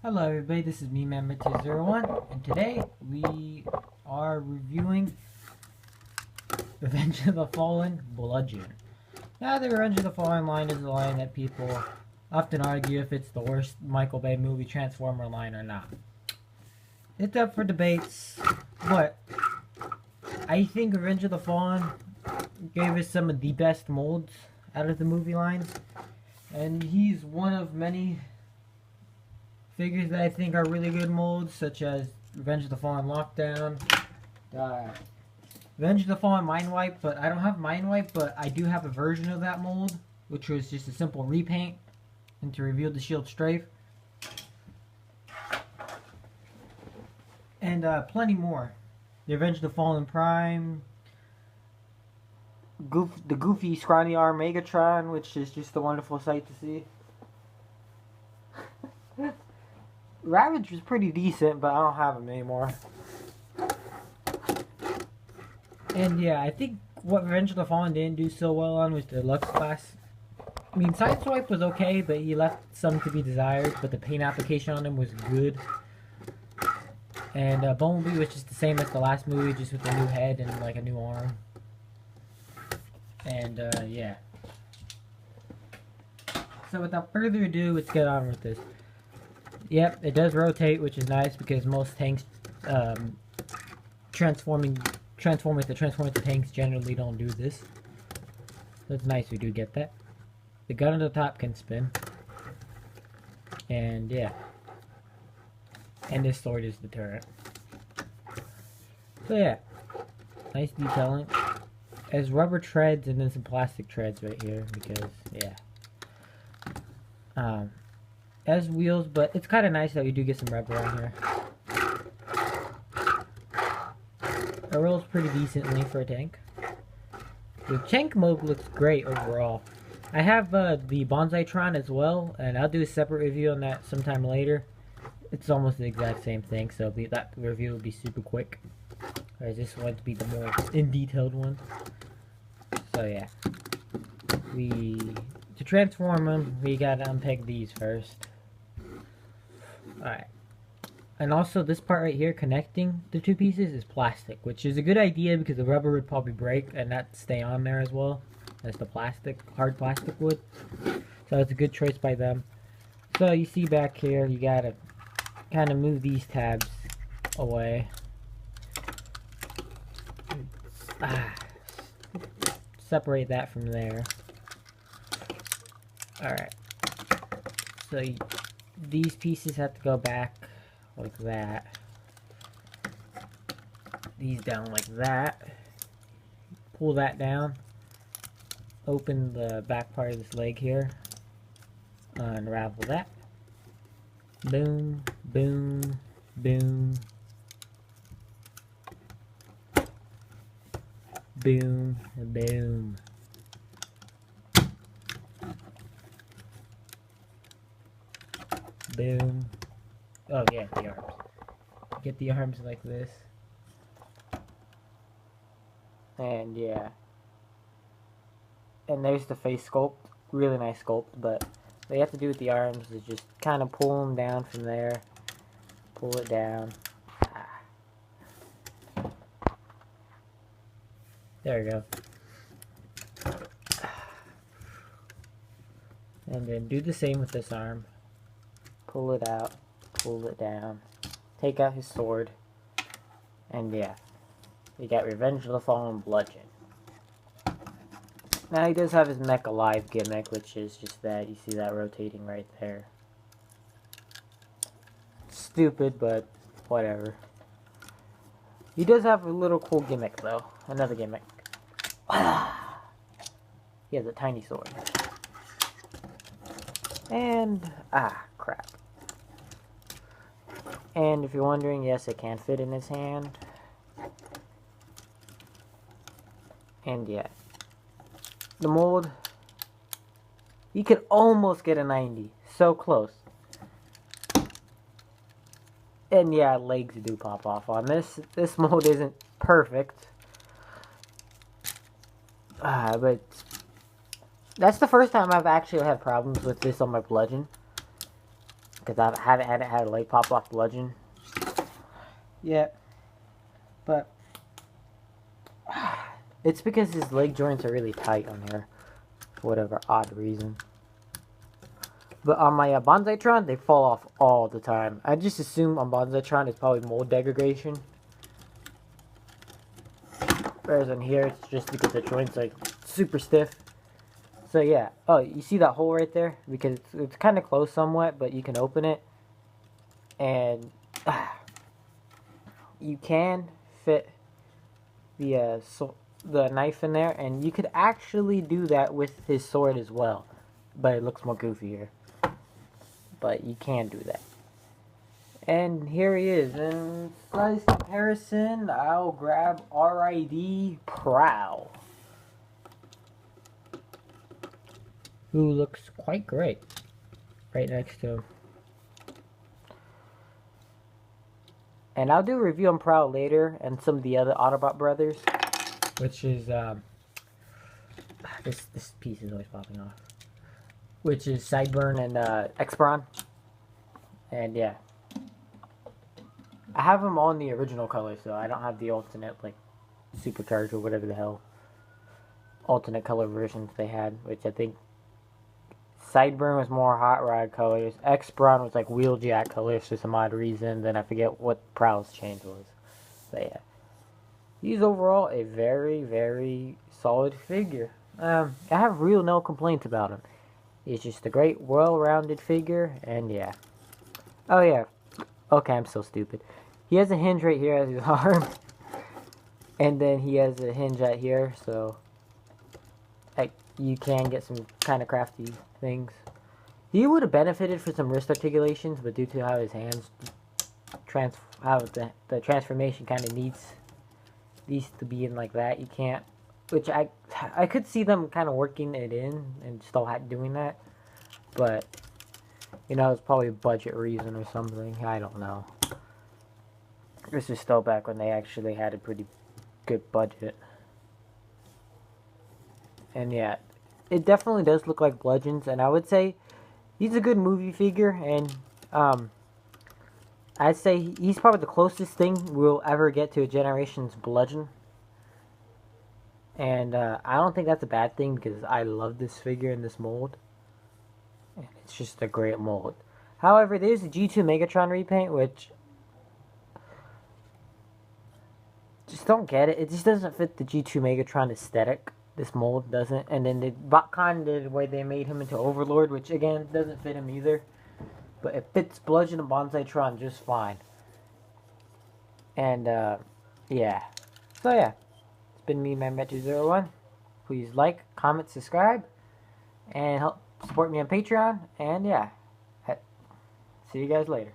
Hello everybody, this is me, Member201, and today we are reviewing Revenge of the Fallen Bludgeon. Now, the Revenge of the Fallen line is a line that people often argue if it's the worst Michael Bay movie Transformer line or not. It's up for debates, but I think Revenge of the Fallen gave us some of the best molds out of the movie lines, and he's one of many figures that I think are really good molds, such as Revenge of the Fallen Lockdown, Revenge of the Fallen Mind Wipe, but I don't have Mind Wipe, but I do have a version of that mold, which was just a simple repaint and to reveal the shield strafe. And plenty more. The Revenge of the Fallen Prime, the goofy scrawny arm Megatron, which is just a wonderful sight to see. Ravage was pretty decent, but I don't have him anymore. And yeah, I think what Revenge of the Fallen didn't do so well on was the deluxe class. I mean, Sideswipe was okay, but he left some to be desired, but the paint application on him was good. And Bumblebee was just the same as the last movie, just with a new head and like a new arm. And yeah. So without further ado, let's get on with this. Yep, it does rotate, which is nice because most tanks transforming into tanks generally don't do this. So it's nice we do get that. The gun on the top can spin. And yeah. And this sword is the turret. So yeah. Nice detailing. Has rubber treads and then some plastic treads right here because yeah. Has wheels, but it's kind of nice that we do get some rubber on here. It rolls pretty decently for a tank. The tank mode looks great overall. I have the Bonsaitron as well, and I'll do a separate review on that sometime later. It's almost the exact same thing, so that review will be super quick. I just want to be the more in-detailed one. So yeah. To transform them, we gotta unpeg these first. Alright. And also this part right here connecting the two pieces is plastic, which is a good idea because the rubber would probably break and not stay on there as well as the plastic, hard plastic would. So it's a good choice by them. So you see back here, you gotta kind of move these tabs away. Separate that from there. Alright. So these pieces have to go back like that. These down like that. Pull that down. Open the back part of this leg here. Unravel that. Boom, boom, boom. Boom, boom. Boom. Oh yeah, the arms. Get the arms like this. And yeah. And there's the face sculpt. Really nice sculpt, but what you have to do with the arms is just kind of pull them down from there. Pull it down. There we go. And then do the same with this arm. Pull it out, pull it down, take out his sword, and yeah, we got Revenge of the Fallen Bludgeon. Now he does have his Mech Alive gimmick, which is just that, you see that rotating right there. Stupid, but whatever. He does have a little cool gimmick though, another gimmick. He has a tiny sword. And, crap. And if you're wondering, yes, it can fit in his hand. And yeah. The mold, you could almost get a 90. So close. And yeah, legs do pop off on this. This mold isn't perfect. But that's the first time I've actually had problems with this on my Bludgeon. because I haven't had a leg pop off Bludgeon yet. But it's because his leg joints are really tight on here, for whatever odd reason. But on my Bonsaitron, they fall off all the time. I just assume on Bonsaitron it's probably mold degradation. Whereas on here, it's just because the joint's like super stiff. So yeah. Oh, you see that hole right there? Because it's kind of closed somewhat, but you can open it. And you can fit the knife in there. And you could actually do that with his sword as well. But it looks more goofy here. But you can do that. And here he is. In size comparison, I'll grab R.I.D. Prowl, who looks quite great right next to him. And I'll do a review on Prowl later and some of the other Autobot brothers, which is this piece is always popping off, which is Sideburn and X-Bron. And yeah, I have them all in the original color, so I don't have the alternate, like, supercharged or whatever the hell alternate color versions they had, which I think Sideburn was more hot rod colors, X-Bron was like wheeljack colors for some odd reason, then I forget what Prowl's change was. But yeah, he's overall a very, very solid figure. I have real no complaints about him. He's just a great, well-rounded figure, and yeah. Oh yeah, okay, I'm so stupid. He has a hinge right here as his arm. And then he has a hinge out here, so like you can get some kind of crafty things. He would have benefited for some wrist articulations, but due to how his hands how the transformation kind of needs these to be in like that, you can't. Which I could see them kind of working it in and still doing that, but you know, it's probably a budget reason or something. I don't know. This is still back when they actually had a pretty good budget. And yeah, it definitely does look like Bludgeon's, and I would say he's a good movie figure, and I'd say he's probably the closest thing we'll ever get to a Generations Bludgeon. And I don't think that's a bad thing, because I love this figure in this mold. It's just a great mold. However, there's a G2 Megatron repaint, which just don't get it. It just doesn't fit the G2 Megatron aesthetic. This mold doesn't. And then the Botcon did the way they made him into Overlord, which again doesn't fit him either. But it fits Bludgeon and Bonsaitron just fine. And yeah. So yeah. It's been me, ManMet201. Please like, comment, subscribe, and help support me on Patreon. And yeah. See you guys later.